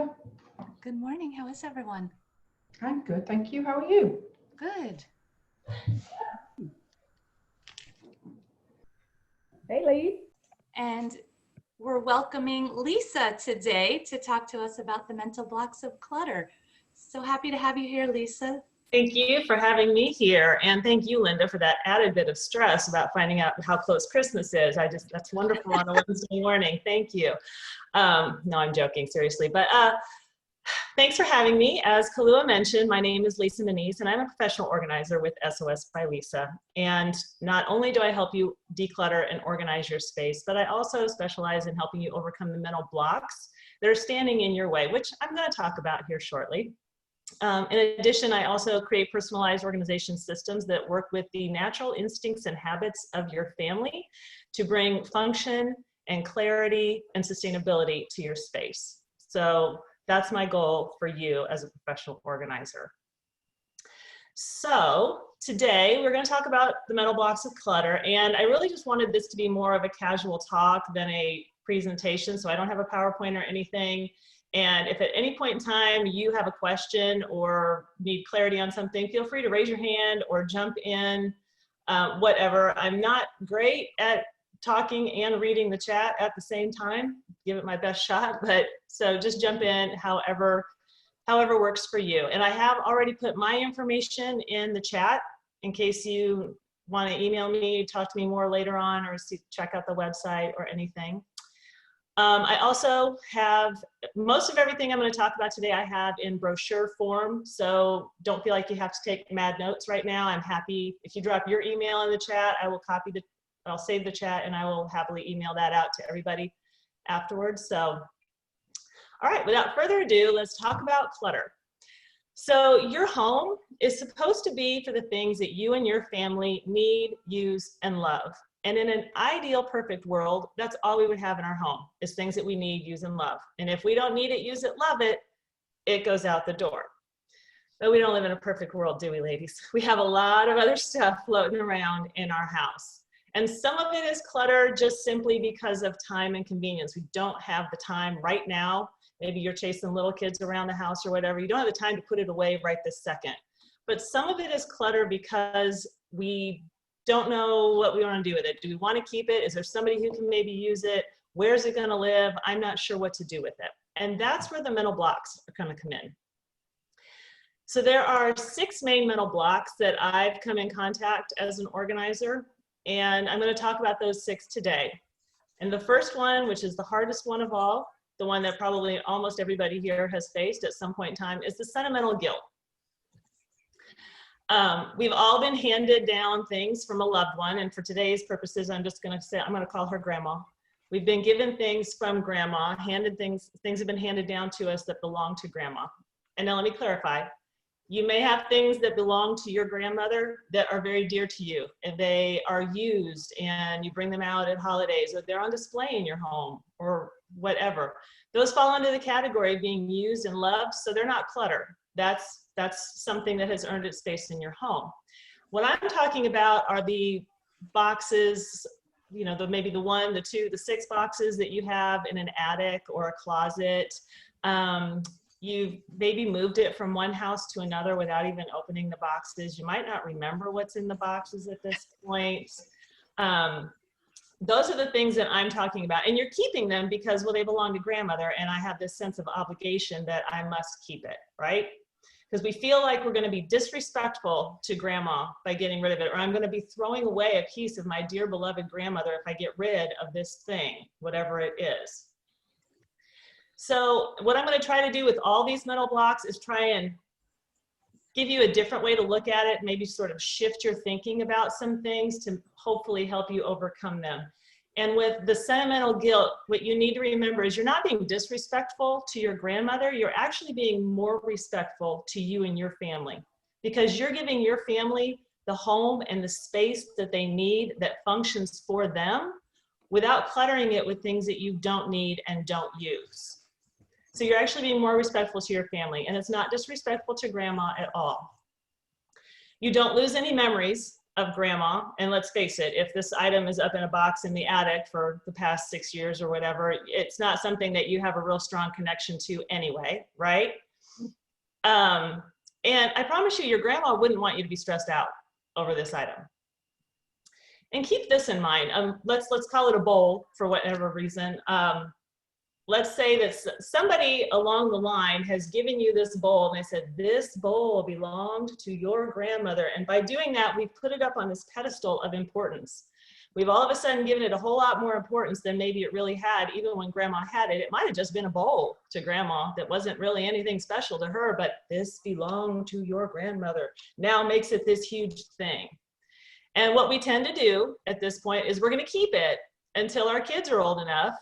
Linda. Good morning. How is everyone? I'm good, thank you. How are you? Good. Hey, Lee. And we're welcoming Lisa today to talk to us about the mental blocks of clutter. So happy to have you here, Lisa. Thank you for having me here. And thank you, Linda, for that added bit of stress about finding out how close Christmas is. That's wonderful on a Wednesday morning. Thank you. No, I'm joking, seriously. But thanks for having me. As Kalua mentioned, my name is Lisa Manise, and I'm a professional organizer with SOS by Lisa. And not only do I help you declutter and organize your space, but I also specialize in helping you overcome the mental blocks that are standing in your way, which I'm going to talk about here shortly. In addition, I also create personalized organization systems that work with the natural instincts and habits of your family to bring function and clarity and sustainability to your space. So that's my goal for you as a professional organizer. So today we're going to talk about the mental blocks of clutter, and I really just wanted this to be more of a casual talk than a presentation, so I don't have a PowerPoint or anything. And if at any point in time you have a question or need clarity on something, feel free to raise your hand or jump in, whatever. I'm not great at talking and reading the chat at the same time. Give it my best shot, but so just jump in however works for you. And I have already put my information in the chat in case you want to email me, talk to me more later on, or check out the website or anything. I also have most of everything I'm going to talk about today I have in brochure form, so don't feel like you have to take mad notes right now. I'm happy if you drop your email in the chat. I'll save the chat and I will happily email that out to everybody afterwards. So, all right, without further ado, let's talk about clutter. So your home is supposed to be for the things that you and your family need, use, and love. And in an ideal, perfect world, that's all we would have in our home is things that we need, use, and love. And if we don't need it, use it, love it, it goes out the door. But we don't live in a perfect world, do we, ladies? We have a lot of other stuff floating around in our house. And some of it is clutter just simply because of time and convenience. We don't have the time right now. Maybe you're chasing little kids around the house or whatever. You don't have the time to put it away right this second. But some of it is clutter because we don't know what we want to do with it. Do we want to keep it? Is there somebody who can maybe use it? Where's it going to live? I'm not sure what to do with it. And that's where the mental blocks are going to come in. So there are 6 main mental blocks that I've come in contact as an organizer, and I'm going to talk about those 6 today. And the first one, which is the hardest one of all, the one that probably almost everybody here has faced at some point in time, is the sentimental guilt. We've all been handed down things from a loved one, and for today's purposes, I'm going to call her grandma. We've been given things from grandma, things have been handed down to us that belong to grandma. And now let me clarify. You may have things that belong to your grandmother that are very dear to you, and they are used, and you bring them out at holidays, or they're on display in your home, or whatever. Those fall under the category of being used and loved, so they're not clutter. That's something that has earned its space in your home. What I'm talking about are the boxes, you know, maybe the 1, the 2, the 6 boxes that you have in an attic or a closet. You've maybe moved it from one house to another without even opening the boxes. You might not remember what's in the boxes at this point. Those are the things that I'm talking about. And you're keeping them because, well, they belong to grandmother, and I have this sense of obligation that I must keep it, right? Because we feel like we're going to be disrespectful to grandma by getting rid of it, or I'm going to be throwing away a piece of my dear beloved grandmother if I get rid of this thing, whatever it is. So what I'm going to try to do with all these mental blocks is try and give you a different way to look at it, maybe sort of shift your thinking about some things to hopefully help you overcome them. And with the sentimental guilt, what you need to remember is you're not being disrespectful to your grandmother, you're actually being more respectful to you and your family, because you're giving your family the home and the space that they need that functions for them without cluttering it with things that you don't need and don't use. So you're actually being more respectful to your family, and it's not disrespectful to grandma at all. You don't lose any memories of grandma, and let's face it, if this item is up in a box in the attic for the past 6 years or whatever, it's not something that you have a real strong connection to anyway, right? And I promise you, your grandma wouldn't want you to be stressed out over this item. And keep this in mind. Let's call it a bowl for whatever reason. Let's say that somebody along the line has given you this bowl and they said, this bowl belonged to your grandmother. And by doing that, we've put it up on this pedestal of importance. We've all of a sudden given it a whole lot more importance than maybe it really had. Even when grandma had it, it might have just been a bowl to grandma that wasn't really anything special to her, but this belonged to your grandmother now makes it this huge thing. And what we tend to do at this point is we're going to keep it until our kids are old enough.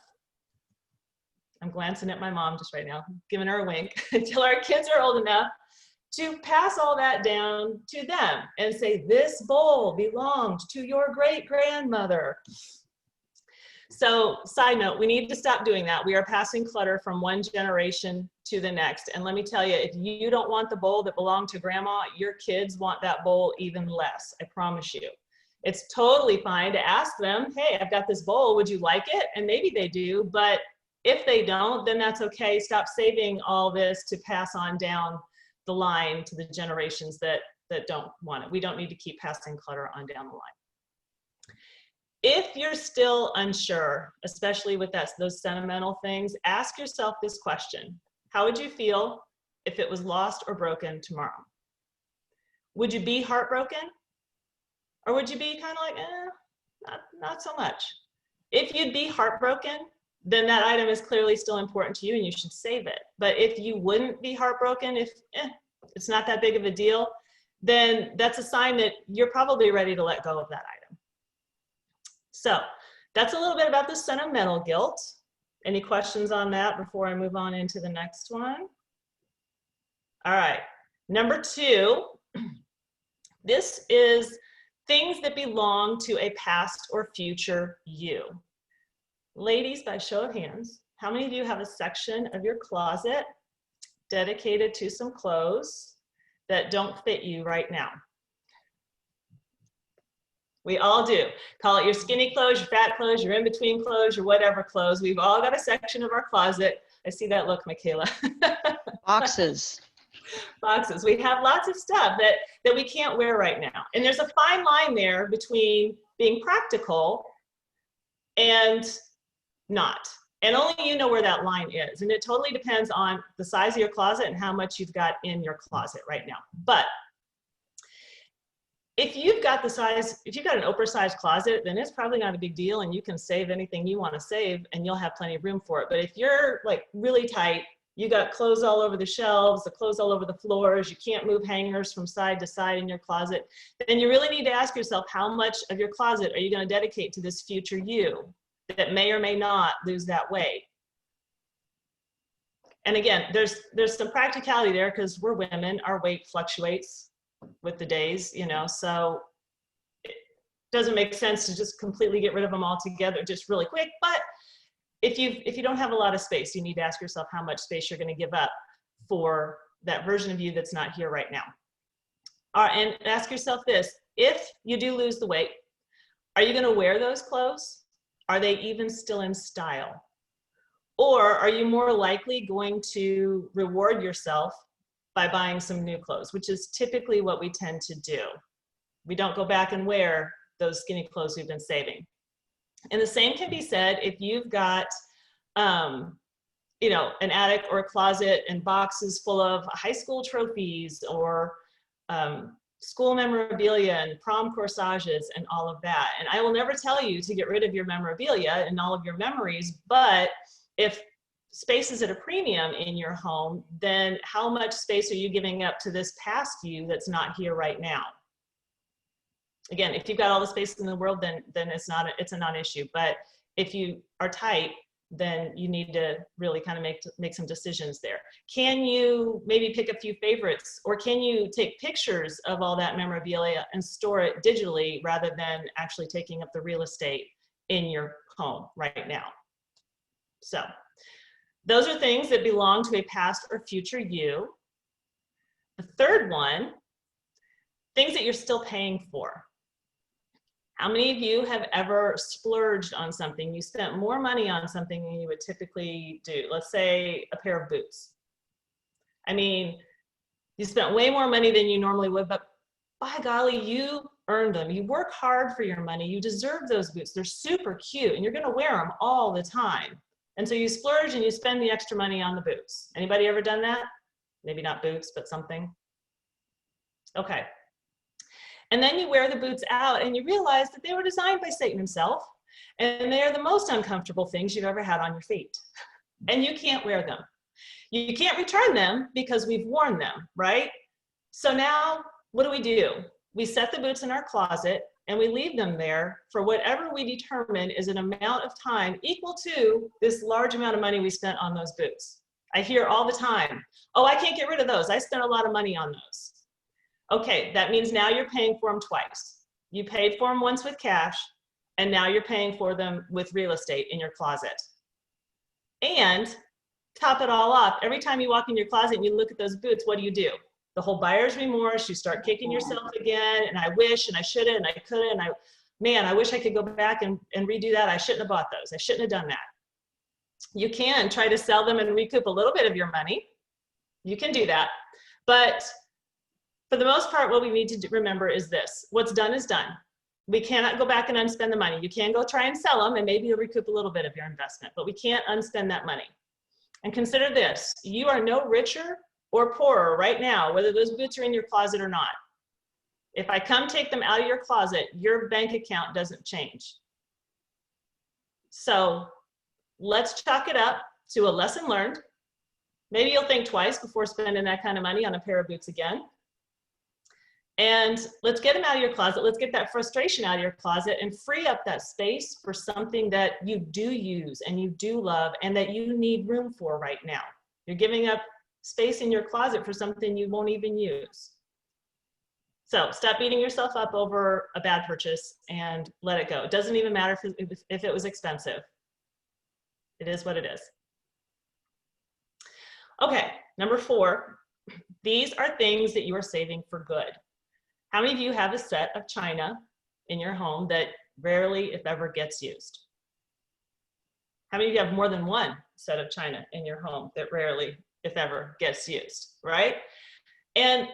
I'm glancing at my mom just right now, giving her a wink, until our kids are old enough to pass all that down to them and say, this bowl belonged to your great-grandmother. So side note, we need to stop doing that. We are passing clutter from one generation to the next. And let me tell you, if you don't want the bowl that belonged to grandma, your kids want that bowl even less, I promise you. It's totally fine to ask them, hey, I've got this bowl, would you like it? And maybe they do, but if they don't, then that's okay. Stop saving all this to pass on down the line to the generations that don't want it. We don't need to keep passing clutter on down the line. If you're still unsure, especially with those sentimental things, ask yourself this question. How would you feel if it was lost or broken tomorrow? Would you be heartbroken? Or would you be kind of like, not so much? If you'd be heartbroken, then that item is clearly still important to you and you should save it. But if you wouldn't be heartbroken, if it's not that big of a deal, then that's a sign that you're probably ready to let go of that item. So that's a little bit about the sentimental guilt. Any questions on that before I move on into the next one? All right, number 2, this is things that belong to a past or future you. Ladies, by show of hands, how many of you have a section of your closet dedicated to some clothes that don't fit you right now? We all do. Call it your skinny clothes, your fat clothes, your in-between clothes, your whatever clothes. We've all got a section of our closet. I see that look, Michaela. Boxes. Boxes. We have lots of stuff that we can't wear right now. And there's a fine line there between being practical and not. And only you know where that line is. And it totally depends on the size of your closet and how much you've got in your closet right now. But if you've got an oversized closet, then it's probably not a big deal and you can save anything you want to save and you'll have plenty of room for it. But if you're like really tight, you got clothes all over the shelves, the clothes all over the floors, you can't move hangers from side to side in your closet, then you really need to ask yourself, how much of your closet are you going to dedicate to this future you that may or may not lose that weight? And again, there's some practicality there because we're women, our weight fluctuates with the days, you know, so it doesn't make sense to just completely get rid of them all together just really quick. But if you don't have a lot of space, you need to ask yourself how much space you're going to give up for that version of you that's not here right now. And ask yourself this, if you do lose the weight, are you going to wear those clothes? Are they even still in style? Or are you more likely going to reward yourself by buying some new clothes, which is typically what we tend to do. We don't go back and wear those skinny clothes we've been saving. And the same can be said if you've got, you know, an attic or a closet and boxes full of high school trophies or school memorabilia and prom corsages and all of that. And I will never tell you to get rid of your memorabilia and all of your memories, but if space is at a premium in your home, then how much space are you giving up to this past you that's not here right now? Again, if you've got all the space in the world, then it's a non-issue. But if you are tight, then you need to really kind of make some decisions there. Can you maybe pick a few favorites, or can you take pictures of all that memorabilia and store it digitally rather than actually taking up the real estate in your home right now? So those are things that belong to a past or future you. The third one, things that you're still paying for. How many of you have ever splurged on something? You spent more money on something than you would typically do. Let's say a pair of boots. I mean, you spent way more money than you normally would, but by golly, you earned them. You work hard for your money. You deserve those boots. They're super cute and you're gonna wear them all the time. And so you splurge and you spend the extra money on the boots. Anybody ever done that? Maybe not boots, but something. Okay. And then you wear the boots out and you realize that they were designed by Satan himself and they are the most uncomfortable things you've ever had on your feet. And you can't wear them. You can't return them because we've worn them, right? So now what do? We set the boots in our closet and we leave them there for whatever we determine is an amount of time equal to this large amount of money we spent on those boots. I hear all the time, oh, I can't get rid of those. I spent a lot of money on those. Okay, that means now you're paying for them twice. You paid for them once with cash, and now you're paying for them with real estate in your closet. And top it all off, every time you walk in your closet and you look at those boots, what do? The whole buyer's remorse, you start kicking yourself again, and I wish, and I shoulda, and I coulda, and man, I wish I could go back and redo that. I shouldn't have bought those. I shouldn't have done that. You can try to sell them and recoup a little bit of your money. You can do that. But for the most part, what we need to remember is this. What's done is done. We cannot go back and unspend the money. You can go try and sell them and maybe you'll recoup a little bit of your investment, but we can't unspend that money. And consider this, you are no richer or poorer right now, whether those boots are in your closet or not. If I come take them out of your closet, your bank account doesn't change. So let's chalk it up to a lesson learned. Maybe you'll think twice before spending that kind of money on a pair of boots again. And let's get them out of your closet. Let's get that frustration out of your closet and free up that space for something that you do use and you do love and that you need room for right now. You're giving up space in your closet for something you won't even use. So stop beating yourself up over a bad purchase and let it go. It doesn't even matter if it was expensive. It is what it is. Okay, number 4, these are things that you are saving for good. How many of you have a set of china in your home that rarely, if ever, gets used? How many of you have more than one set of china in your home that rarely, if ever, gets used, right? And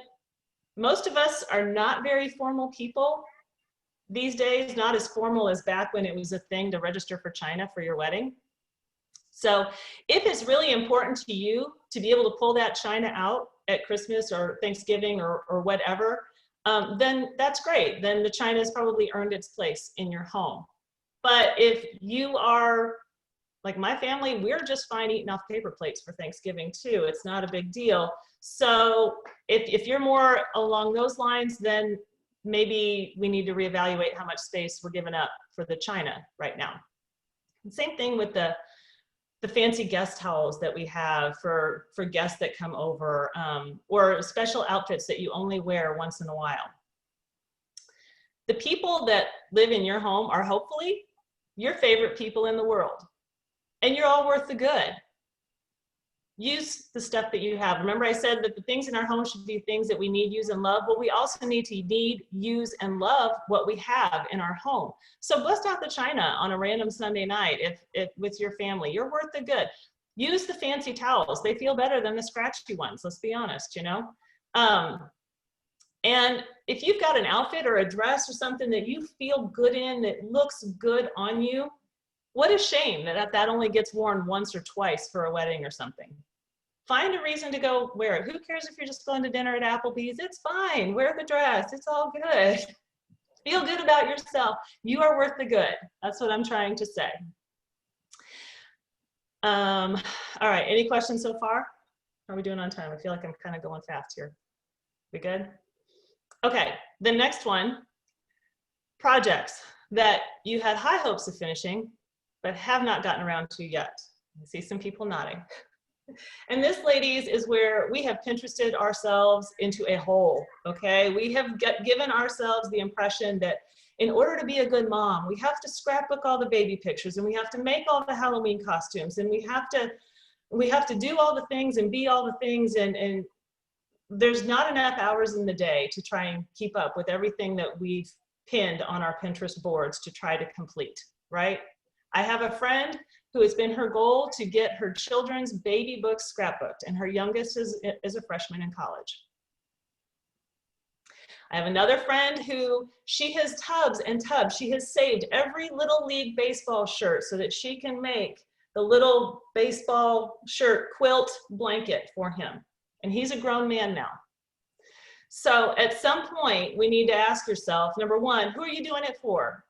most of us are not very formal people these days, not as formal as back when it was a thing to register for china for your wedding. So if it's really important to you to be able to pull that china out at Christmas or Thanksgiving or whatever, then that's great. Then the china has probably earned its place in your home. But if you are like my family, we're just fine eating off paper plates for Thanksgiving too. It's not a big deal. So if you're more along those lines, then maybe we need to reevaluate how much space we're giving up for the china right now. And same thing with the fancy guest towels that we have for guests that come over, or special outfits that you only wear once in a while. The people that live in your home are hopefully your favorite people in the world, and you're all worth the good. Use the stuff that you have. Remember I said that the things in our home should be things that we need, use, and love. Well, we also need to use, and love what we have in our home. So bust out the china on a random Sunday night if with your family. You're worth the good. Use the fancy towels. They feel better than the scratchy ones, let's be honest, you know? And if you've got an outfit or a dress or something that you feel good in, that looks good on you, what a shame that only gets worn once or twice for a wedding or something. Find a reason to go wear it. Who cares if you're just going to dinner at Applebee's? It's fine. Wear the dress. It's all good. Feel good about yourself. You are worth the good. That's what I'm trying to say. All right. Any questions so far? How are we doing on time? I feel like I'm kind of going fast here. We good? Okay. The next one, projects that you had high hopes of finishing, but have not gotten around to yet. I see some people nodding. And this, ladies, is where we have Pinterested ourselves into a hole, okay? We have given ourselves the impression that in order to be a good mom, we have to scrapbook all the baby pictures and we have to make all the Halloween costumes and we have to do all the things and be all the things, and there's not enough hours in the day to try and keep up with everything that we've pinned on our Pinterest boards to try to complete, right? I have a friend who has been her goal to get her children's baby books scrapbooked, and her youngest is a freshman in college. I have another friend who she has tubs and tubs. She has saved every little league baseball shirt so that she can make the little baseball shirt quilt blanket for him. And he's a grown man now. So at some point, we need to ask yourself, number one, who are you doing it for?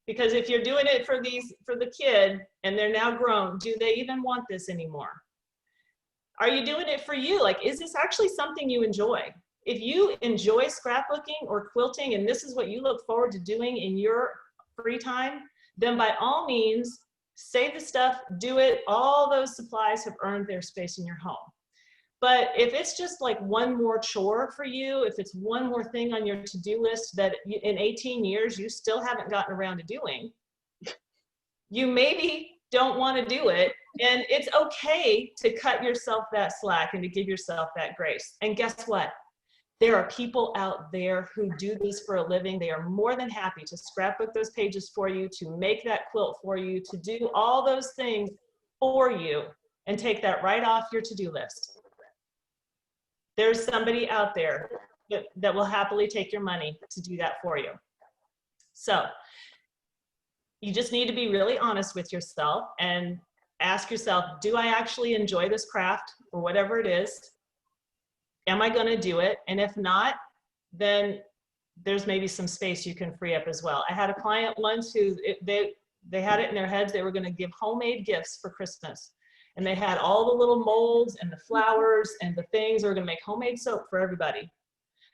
Because if you're doing it for the kid and they're now grown, do they even want this anymore? Are you doing it for you? Like, is this actually something you enjoy? If you enjoy scrapbooking or quilting and this is what you look forward to doing in your free time, then by all means, save the stuff, do it. All those supplies have earned their space in your home. But if it's just like one more chore for you, if it's one more thing on your to-do list that in 18 years you still haven't gotten around to doing, you maybe don't want to do it. And it's okay to cut yourself that slack and to give yourself that grace. And guess what? There are people out there who do this for a living. They are more than happy to scrapbook those pages for you, to make that quilt for you, to do all those things for you and take that right off your to-do list. There's somebody out there that will happily take your money to do that for you. So you just need to be really honest with yourself and ask yourself, do I actually enjoy this craft or whatever it is? Am I going to do it? And if not, then there's maybe some space you can free up as well. I had a client once who they had it in their heads they were going to give homemade gifts for Christmas. And they had all the little molds and the flowers and the things. They were going to make homemade soap for everybody. And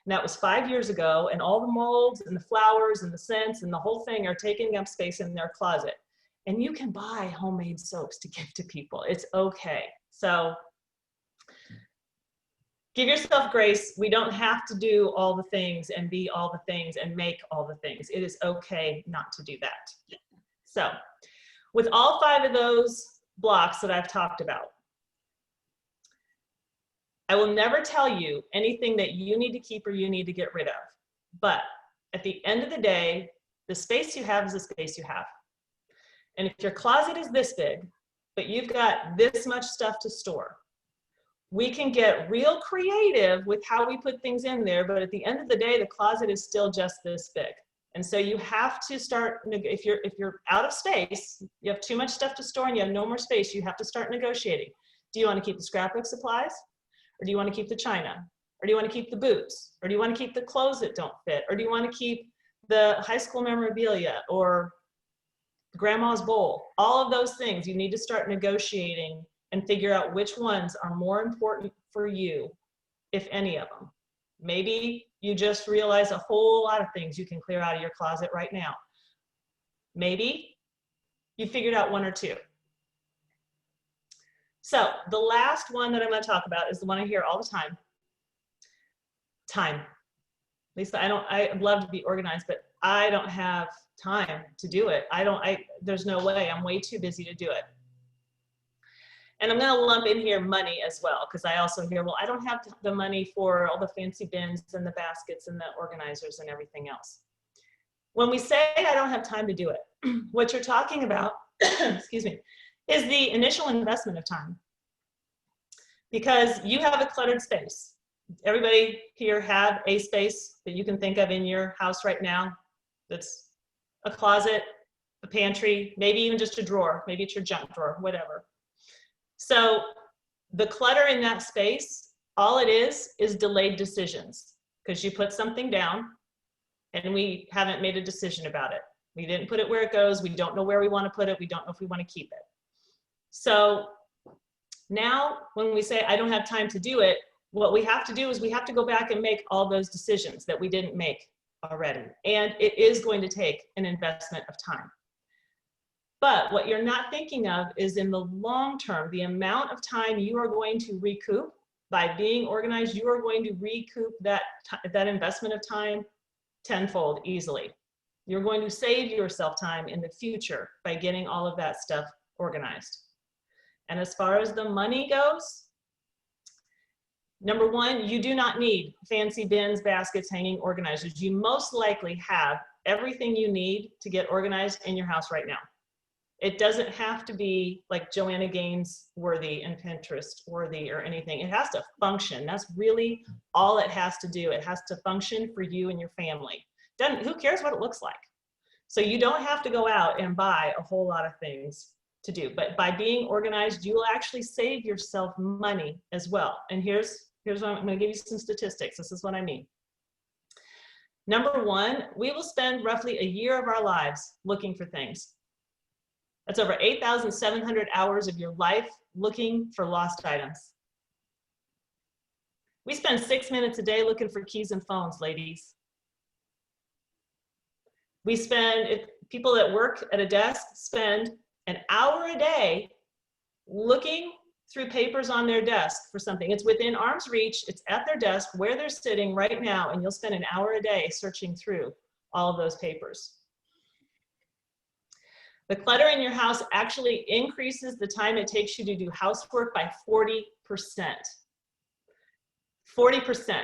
that was 5 years ago. And all the molds and the flowers and the scents and the whole thing are taking up space in their closet. And you can buy homemade soaps to give to people. It's okay. So give yourself grace. We don't have to do all the things and be all the things and make all the things. It is okay not to do that. So with all 5 of those blocks that I've talked about, I will never tell you anything that you need to keep or you need to get rid of. But at the end of the day, the space you have is the space you have. And if your closet is this big, but you've got this much stuff to store, we can get real creative with how we put things in there. But at the end of the day, the closet is still just this big. And so you have to start, if you're out of space, you have too much stuff to store and you have no more space, you have to start negotiating. Do you want to keep the scrapbook supplies? Or do you want to keep the china? Or do you want to keep the boots? Or do you want to keep the clothes that don't fit? Or do you want to keep the high school memorabilia or grandma's bowl? All of those things, you need to start negotiating and figure out which ones are more important for you, if any of them. Maybe you just realize a whole lot of things you can clear out of your closet right now. Maybe you figured out 1 or 2. So the last one that I'm going to talk about is the one I hear all the time. Time. Lisa, I'd love to be organized, but I don't have time to do it. There's no way. I'm way too busy to do it. And I'm going to lump in here money as well, because I also hear, well, I don't have the money for all the fancy bins and the baskets and the organizers and everything else. When we say I don't have time to do it, what you're talking about, excuse me, is the initial investment of time. Because you have a cluttered space. Everybody here have a space that you can think of in your house right now that's a closet, a pantry, maybe even just a drawer, maybe it's your junk drawer, whatever. So the clutter in that space, all it is delayed decisions, because you put something down and we haven't made a decision about it. We didn't put it where it goes. We don't know where we want to put it. We don't know if we want to keep it. So now when we say, I don't have time to do it, what we have to do is we have to go back and make all those decisions that we didn't make already. And it is going to take an investment of time. But what you're not thinking of is in the long term, the amount of time you are going to recoup by being organized. You are going to recoup that investment of time tenfold easily. You're going to save yourself time in the future by getting all of that stuff organized. And as far as the money goes, number one, you do not need fancy bins, baskets, hanging organizers. You most likely have everything you need to get organized in your house right now. It doesn't have to be like Joanna Gaines worthy and Pinterest worthy or anything. It has to function. That's really all it has to do. It has to function for you and your family. Who cares what it looks like? So you don't have to go out and buy a whole lot of things to do. But by being organized, you will actually save yourself money as well. And here's what I'm going to give you some statistics. This is what I mean. Number one, we will spend roughly a year of our lives looking for things. That's over 8,700 hours of your life looking for lost items. We spend 6 minutes a day looking for keys and phones, ladies. People that work at a desk spend an hour a day looking through papers on their desk for something. It's within arm's reach, it's at their desk where they're sitting right now, and you'll spend an hour a day searching through all of those papers. The clutter in your house actually increases the time it takes you to do housework by 40%. 40%.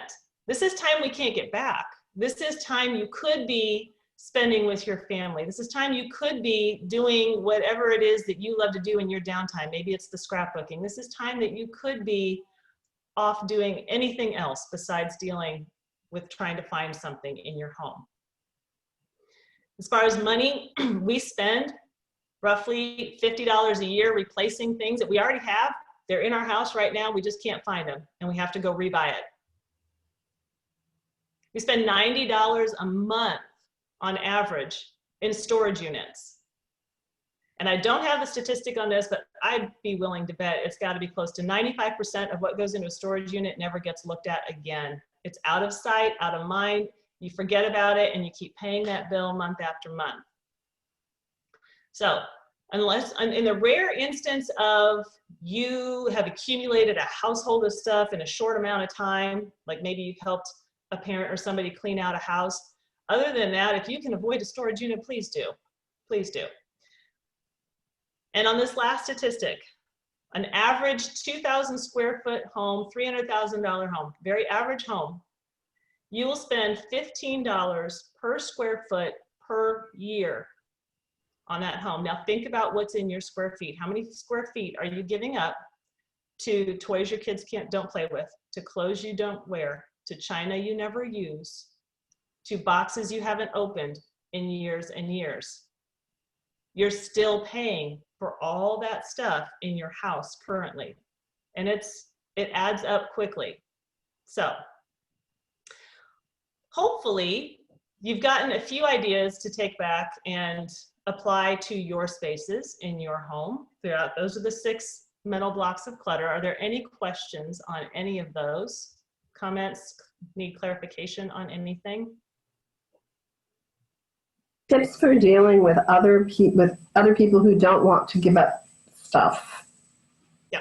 This is time we can't get back. This is time you could be spending with your family. This is time you could be doing whatever it is that you love to do in your downtime. Maybe it's the scrapbooking. This is time that you could be off doing anything else besides dealing with trying to find something in your home. As far as money, we spend roughly $50 a year replacing things that we already have. They're in our house right now. We just can't find them, and we have to go rebuy it. We spend $90 a month on average in storage units. And I don't have the statistic on this, but I'd be willing to bet it's got to be close to 95% of what goes into a storage unit never gets looked at again. It's out of sight, out of mind. You forget about it, and you keep paying that bill month after month. So unless, in the rare instance of you have accumulated a household of stuff in a short amount of time, like maybe you've helped a parent or somebody clean out a house, other than that, if you can avoid a storage unit, please do. Please do. And on this last statistic, an average 2,000 square foot home, $300,000 home, very average home, you will spend $15 per square foot per year on that home. Now think about what's in your square feet. How many square feet are you giving up to toys your kids don't play with, to clothes you don't wear, to china you never use, to boxes you haven't opened in years and years? You're still paying for all that stuff in your house currently. And it adds up quickly. So hopefully you've gotten a few ideas to take back and apply to your spaces in your home throughout. Those are the 6 mental blocks of clutter. Are there any questions on any of those? Comments? Need clarification on anything? Tips for dealing with other people who don't want to give up stuff. Yeah.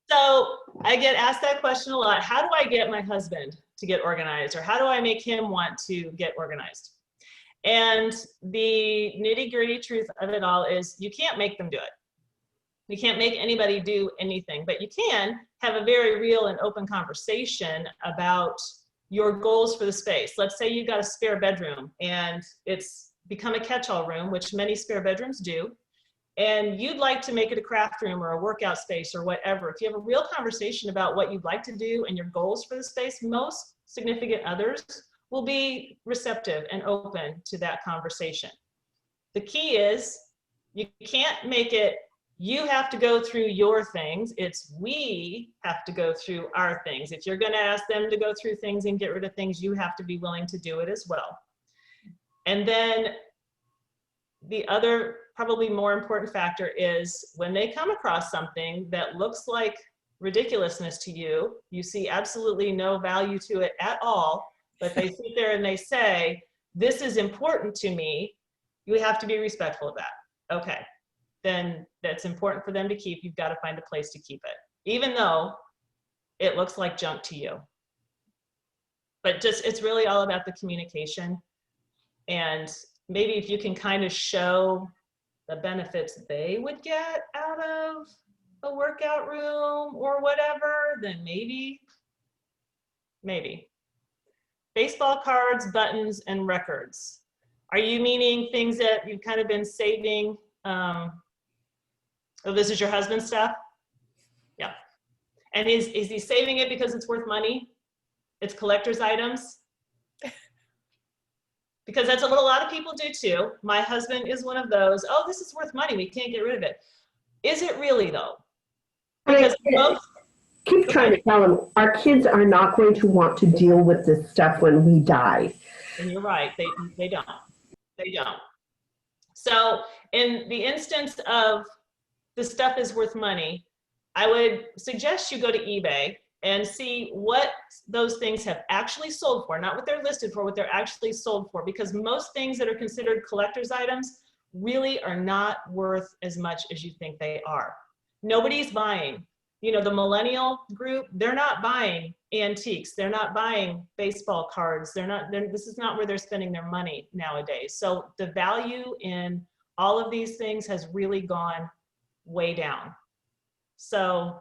So I get asked that question a lot. How do I get my husband to get organized? Or how do I make him want to get organized? And the nitty-gritty truth of it all is you can't make them do it. You can't make anybody do anything, but you can have a very real and open conversation about your goals for the space. Let's say you've got a spare bedroom and it's become a catch-all room, which many spare bedrooms do, and you'd like to make it a craft room or a workout space or whatever. If you have a real conversation about what you'd like to do and your goals for the space, most significant others will be receptive and open to that conversation. The key is you can't make it you have to go through your things. It's we have to go through our things. If you're going to ask them to go through things and get rid of things, you have to be willing to do it as well. And then the other probably more important factor is when they come across something that looks like ridiculousness to you, you see absolutely no value to it at all, but they sit there and they say, this is important to me, you have to be respectful of that. Okay. Then that's important for them to keep. You've got to find a place to keep it, even though it looks like junk to you. But just, it's really all about the communication. And maybe if you can kind of show the benefits they would get out of a workout room or whatever, then maybe. Baseball cards, buttons, and records. Are you meaning things that you've kind of been saving? Oh, this is your husband's stuff? Yeah. And is he saving it because it's worth money? It's collector's items? Because that's what a lot of people do too. My husband is one of those, oh, this is worth money, we can't get rid of it. Is it really though? Because most, keep trying to tell them our kids are not going to want to deal with this stuff when we die. and you're right, they don't. They don't. So in the instance of the stuff is worth money, I would suggest you go to eBay and see what those things have actually sold for, not what they're listed for, what they're actually sold for, because most things that are considered collector's items really are not worth as much as you think they are. Nobody's buying. You know, the millennial group, they're not buying antiques. They're not buying baseball cards. This is not where they're spending their money nowadays. So the value in all of these things has really gone way down. So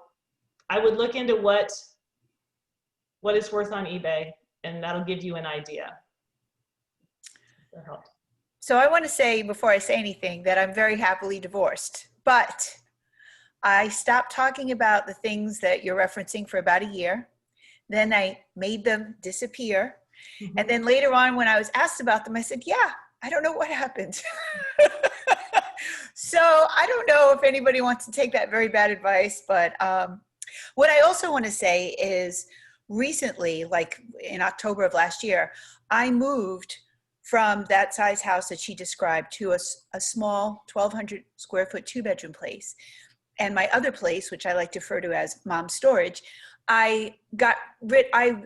I would look into what it's worth on eBay, and that'll give you an idea. That helped. So I want to say before I say anything that I'm very happily divorced, but I stopped talking about the things that you're referencing for about a year. Then I made them disappear. Mm-hmm. And then later on, when I was asked about them, I said, yeah, I don't know what happened. So I don't know if anybody wants to take that very bad advice, but what I also want to say is recently, like in October of last year, I moved from that size house that she described to a small 1,200 square foot 2-bedroom place. And my other place, which I like to refer to as mom's storage, I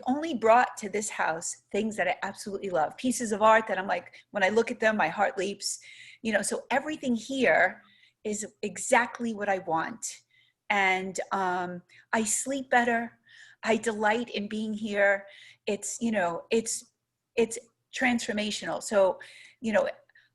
only brought to this house things that I absolutely love, pieces of art that I'm like, when I look at them, my heart leaps, you know, so everything here is exactly what I want. And I sleep better. I delight in being here. It's, you know, it's transformational. So, you know,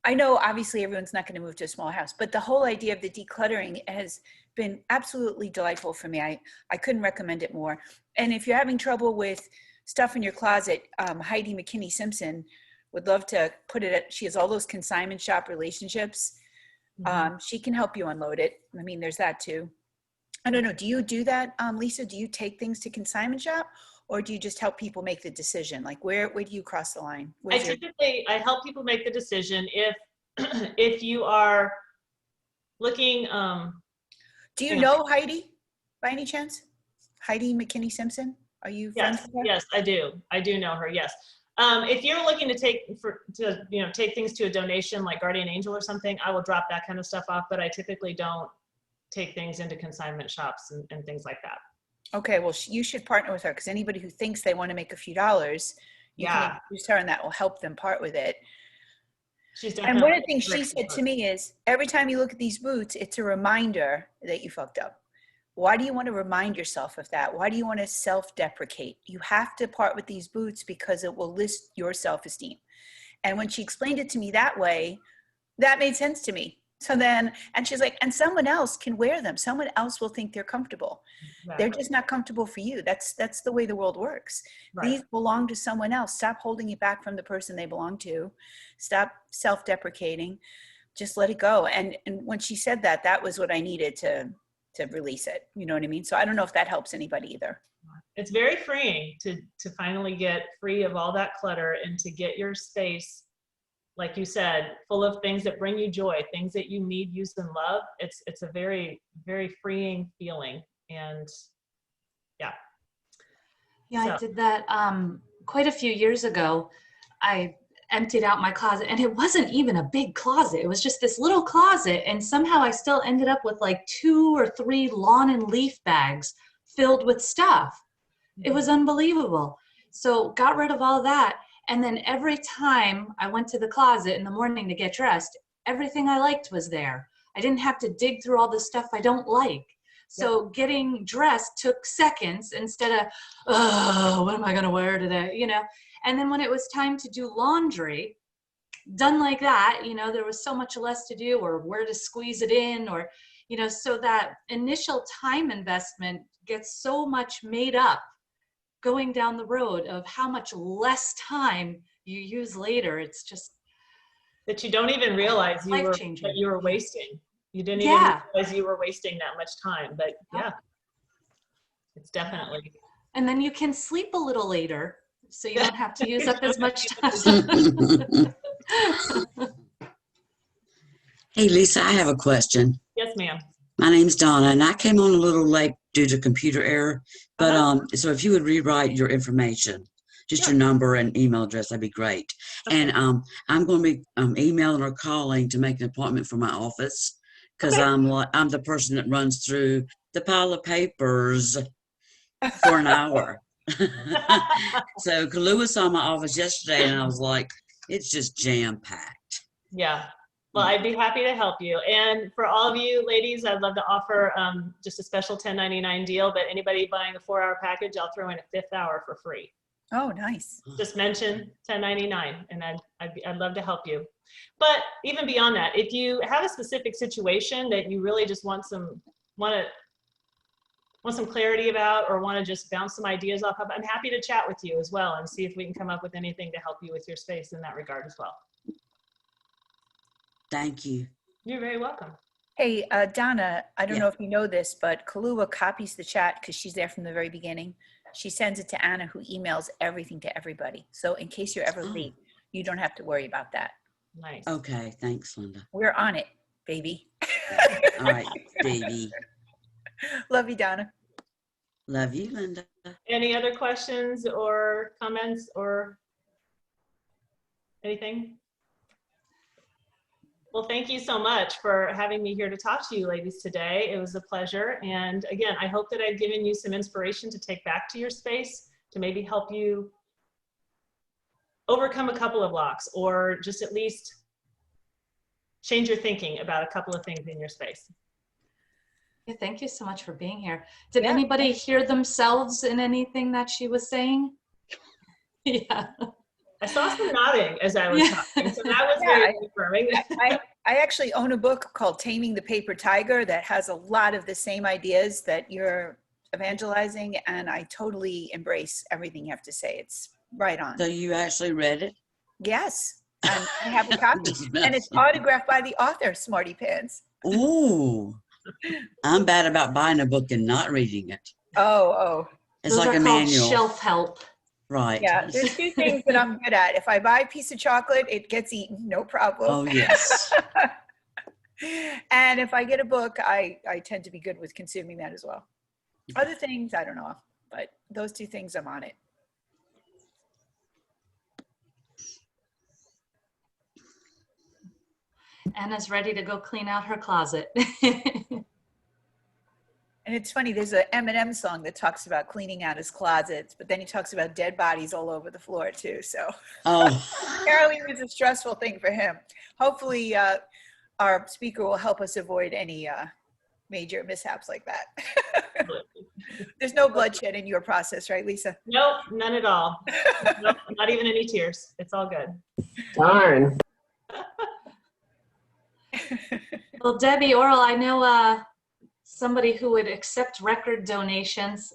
I know obviously everyone's not going to move to a small house, but the whole idea of the decluttering has been absolutely delightful for me. I couldn't recommend it more. And if you're having trouble with stuff in your closet, Heidi McKinney Simpson would love to put it at, she has all those consignment shop relationships. She can help you unload it. I mean, there's that too. I don't know. Do you do that, Lisa? Do you take things to consignment shop, or do you just help people make the decision? Like where do you cross the line? I help people make the decision if you are looking. Do you know Heidi by any chance? Heidi McKinney Simpson? Are you friends with her? Yes, I do. I do know her. Yes. If you're looking to take things to a donation like Guardian Angel or something, I will drop that kind of stuff off. But I typically don't take things into consignment shops and things like that. Okay, well, you should partner with her, because anybody who thinks they want to make a few dollars, you can introduce her, and that will help them part with it. And one of the things she said to me is, every time you look at these boots, it's a reminder that you fucked up. Why do you want to remind yourself of that? Why do you want to self-deprecate? You have to part with these boots because it will lift your self-esteem. And when she explained it to me that way, that made sense to me. So then, and she's like, and someone else can wear them. Someone else will think they're comfortable. Right. They're just not comfortable for you. That's the way the world works. Right. These belong to someone else. Stop holding it back from the person they belong to. Stop self-deprecating. Just let it go. And when she said that, that was what I needed to release it. You know what I mean? So I don't know if that helps anybody either. It's very freeing to finally get free of all that clutter and to get your space, like you said, full of things that bring you joy, things that you need, use, and love. It's a very, very freeing feeling. And yeah. Yeah, so. I did that quite a few years ago. I emptied out my closet, and it wasn't even a big closet. It was just this little closet. And somehow I still ended up with like 2 or 3 lawn and leaf bags filled with stuff. It was unbelievable. So got rid of all that. And then every time I went to the closet in the morning to get dressed, everything I liked was there. I didn't have to dig through all the stuff I don't like. So getting dressed took seconds instead of, oh, what am I going to wear today? You know? And then when it was time to do laundry, done like that, you know, there was so much less to do, or where to squeeze it in, or, you know, so that initial time investment gets so much made up going down the road of how much less time you use later. It's just, that you don't even realize Life-changing. that you were wasting. You didn't Yeah. even realize you were wasting that much time. But yeah, it's definitely. And then you can sleep a little later, so you don't have to use up as much time. Hey, Lisa, I have a question. Yes, ma'am. My name's Donna, and I came on a little late due to computer error. But Uh-huh. so if you would rewrite your information, just Sure. your number and email address, that'd be great. Okay. And I'm going to be emailing or calling to make an appointment for my office because Okay. I'm the person that runs through the pile of papers for an hour. So Kahlua saw my office yesterday, and I was like, it's just jam packed. Yeah. Well, I'd be happy to help you. And for all of you ladies, I'd love to offer just a special $10.99 deal, but anybody buying a 4-hour package, I'll throw in a 5th hour for free. Oh, nice. Just mention $10.99 and I'd love to help you. But even beyond that, if you have a specific situation that you really just want some clarity about or want to just bounce some ideas off of, I'm happy to chat with you as well and see if we can come up with anything to help you with your space in that regard as well. Thank you. You're very welcome. Hey, Donna, I don't Yeah. know if you know this, but Kahlua copies the chat because she's there from the very beginning. She sends it to Anna, who emails everything to everybody. So in case you're ever Oh. late, you don't have to worry about that. Nice. Okay, thanks, Linda. We're on it, baby. All right, baby. Love you, Donna. Love you, Linda. Any other questions or comments or anything? Well, thank you so much for having me here to talk to you ladies today. It was a pleasure. And again, I hope that I've given you some inspiration to take back to your space to maybe help you overcome a couple of blocks or just at least change your thinking about a couple of things in your space. Yeah, thank you so much for being here. Did Yeah. anybody hear themselves in anything that she was saying? Yeah. I saw some nodding as I was Yeah. talking, so that was Yeah, very confirming. I actually own a book called Taming the Paper Tiger that has a lot of the same ideas that you're evangelizing, and I totally embrace everything you have to say. It's right on. So you actually read it? Yes, and I have a copy, Just and it's messing. autographed by the author, Smarty Pants. Ooh, I'm bad about buying a book and not reading it. Oh, It's Those like are a called manual, shelf help. right? yeah. There's two things that I'm good at. If I buy a piece of chocolate, it gets eaten, no problem. Oh yes. And if I get a book, I tend to be good with consuming that as well. Other things, I don't know, but those two things, I'm on it. Anna's ready to go clean out her closet. And it's funny, there's a Eminem song that talks about cleaning out his closets, but then he talks about dead bodies all over the floor too. So Oh, apparently it was a stressful thing for him. Hopefully our speaker will help us avoid any major mishaps like that. There's no bloodshed in your process, right, Lisa? Nope, none at all. Nope, not even any tears. It's all good. Darn. Well, Debbie, Oral, I know somebody who would accept record donations.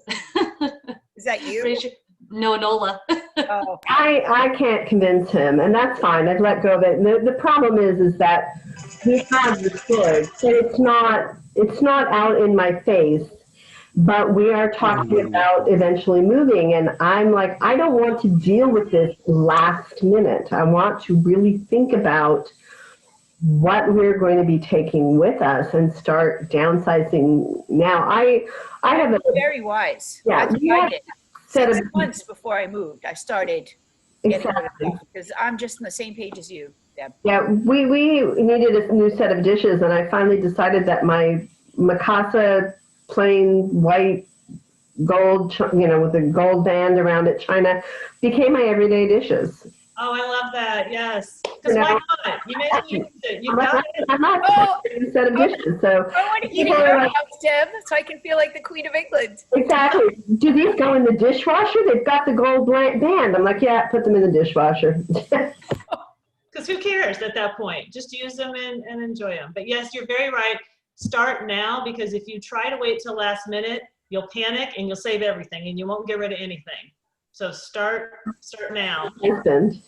Is that you? Raise your- No, Nola. Oh, I can't convince him, and that's fine. I've let go of it. And the problem is that he has the storage, but it's not out in my face. But we are talking about eventually moving, and I'm like, I don't want to deal with this last minute. I want to really think about what we're going to be taking with us and start downsizing now. I have a very wise. Yeah, That's we what I have did. set 6 of months before I moved, I started getting rid of exactly. stuff because I'm just on the same page as you, Deb. Yeah, we needed a new set of dishes, and I finally decided that my Mikasa plain white gold, with a gold band around it, china, became my everyday dishes. Oh, I love that. Yes. Because why not? You may use it. You've I'm got not, it. I'm not a new set of dishes, so I want to eat people at are your like, house, Deb, so I can feel like the Queen of England. exactly. Do these go in the dishwasher? They've got the gold band. I'm like, yeah, put them in the dishwasher. Because who cares at that point? Just use them and enjoy them. But yes, you're very right. Start now, because if you try to wait till last minute, you'll panic and you'll save everything and you won't get rid of anything. So start now. Husband.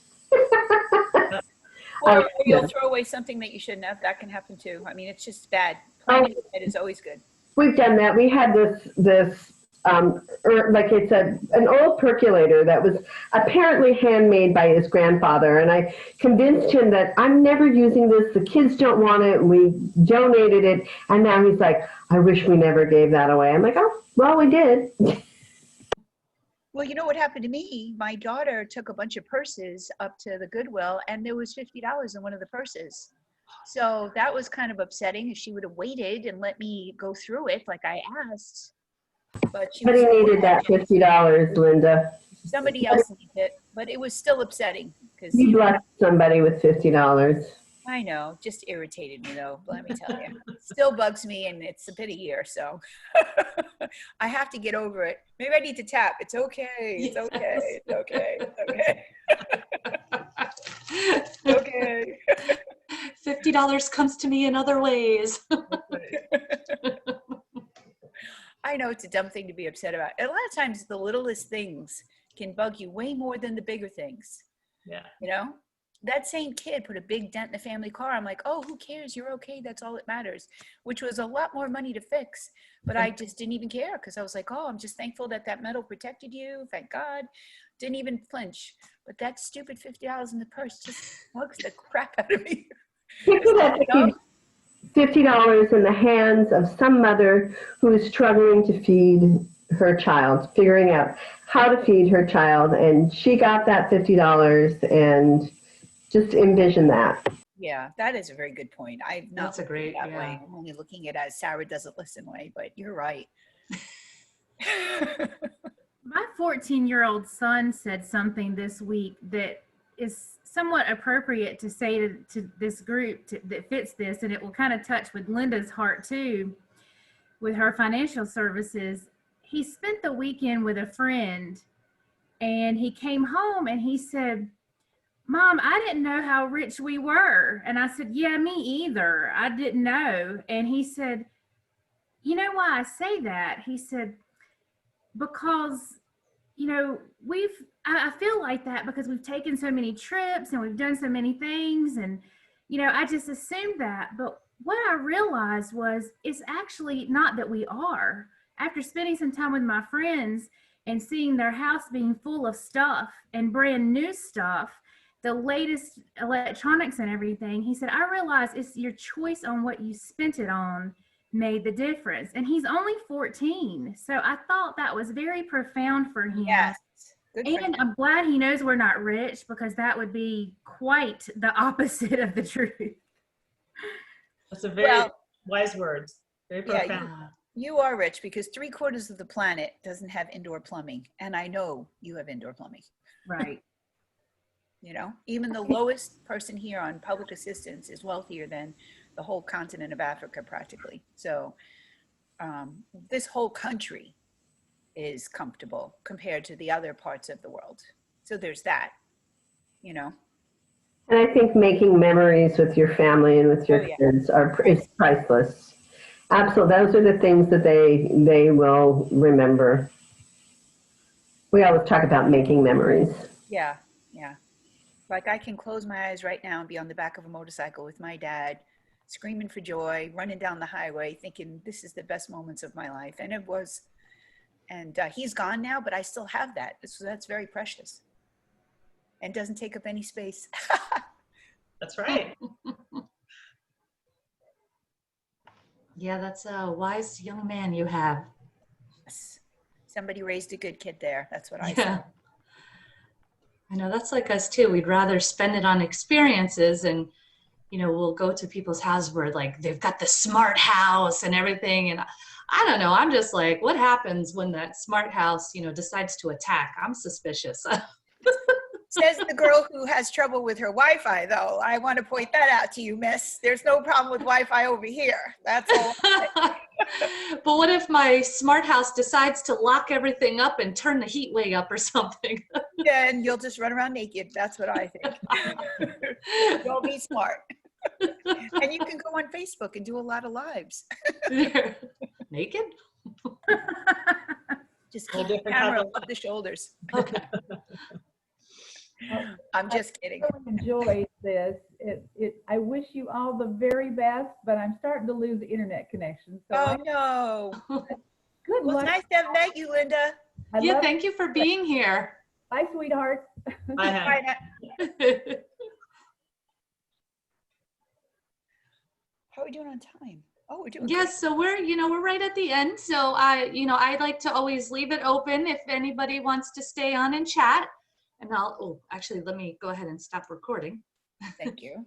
Or you'll throw away something that you shouldn't have. That can happen too. I mean, it's just bad. Planning ahead is always good. We've done that. We had this like it's an old percolator that was apparently handmade by his grandfather, and I convinced him that I'm never using this. The kids don't want it. We donated it, and now he's like, I wish we never gave that away. I'm like, oh, well, we did. Well, you know what happened to me? My daughter took a bunch of purses up to the Goodwill, and there was $50 in one of the purses. So that was kind of upsetting. If she would have waited and let me go through it like I asked. But she Somebody needed that $50, Linda. Somebody else needed it, but it was still upsetting because You blessed somebody with $50. I know, just irritated me though. Let me tell you, still bugs me, and it's been a year, so I have to get over it. Maybe I need to tap. It's okay. It's okay. It's okay. It's okay. Okay. $50 comes to me in other ways. I know it's a dumb thing to be upset about. A lot of times the littlest things can bug you way more than the bigger things. Yeah. You know, that same kid put a big dent in the family car. I'm like, oh, who cares? You're okay. That's all that matters, which was a lot more money to fix. But I just didn't even care because I was like, oh, I'm just thankful that that metal protected you. Thank God. Didn't even flinch. But that stupid $50 in the purse just bugs the crap out of me. $50 in the hands of some mother who is struggling to feed her child, figuring out how to feed her child, and she got that $50, and just envision that. Yeah, that is a very good point. I've not That's a great, that yeah. way. I'm only looking at it as Sarah doesn't listen way, but you're right. My 14-year-old son said something this week that is somewhat appropriate to say to this group that fits this, and it will kind of touch with Linda's heart too, with her financial services. He spent the weekend with a friend, and he came home and he said, Mom, I didn't know how rich we were. And I said, yeah, me either. I didn't know. And he said, you know why I say that? He said, because, you know, I feel like that because we've taken so many trips and we've done so many things. And, you know, I just assumed that. But what I realized was it's actually not that we are. After spending some time with my friends and seeing their house being full of stuff and brand new stuff, the latest electronics and everything, he said, I realize it's your choice on what you spent it on made the difference. And he's only 14. So I thought that was very profound for him. Yes. Good for And him. I'm glad he knows we're not rich, because that would be quite the opposite of the truth. That's a very Well, wise words. Very yeah, profound. you are rich because 3/4 of the planet doesn't have indoor plumbing. And I know you have indoor plumbing. Right. You know, even the lowest person here on public assistance is wealthier than the whole continent of Africa practically. So this whole country is comfortable compared to the other parts of the world. So there's that, you know. And I think making memories with your family and with your Oh, yeah. kids is priceless. Absolutely. Those are the things that they will remember. We always talk about making memories. Yeah, yeah. Like I can close my eyes right now and be on the back of a motorcycle with my dad, screaming for joy, running down the highway, thinking this is the best moments of my life. And it was. And he's gone now, but I still have that. So that's very precious and doesn't take up any space. That's right. Yeah, that's a wise young man you have. Somebody raised a good kid there. That's what I Yeah. said. I know that's like us too. We'd rather spend it on experiences, and you know, we'll go to people's houses where like they've got the smart house and everything, and I don't know, I'm just like, what happens when that smart house, you know, decides to attack? I'm suspicious. Says the girl who has trouble with her Wi-Fi, though. I want to point that out to you, miss. There's no problem with Wi-Fi over here. That's all. But what if my smart house decides to lock everything up and turn the heat way up or something? Then you'll just run around naked. That's what I think. Don't be smart. And you can go on Facebook and do a lot of lives. Naked? Just Whole keep the different camera type of- above the shoulders. Okay. I'm just kidding. I really enjoyed this. I wish you all the very best, but I'm starting to lose the internet connection. So Oh, no. good Well, luck. it's nice to have met you, Linda. I Yeah, love thank you for being here. Bye, sweethearts. I have. Bye now. How are we doing on time? Oh, we're doing Yes, so we're right at the end. So I'd like to always leave it open if anybody wants to stay on and chat. And actually, let me go ahead and stop recording. great. Thank you.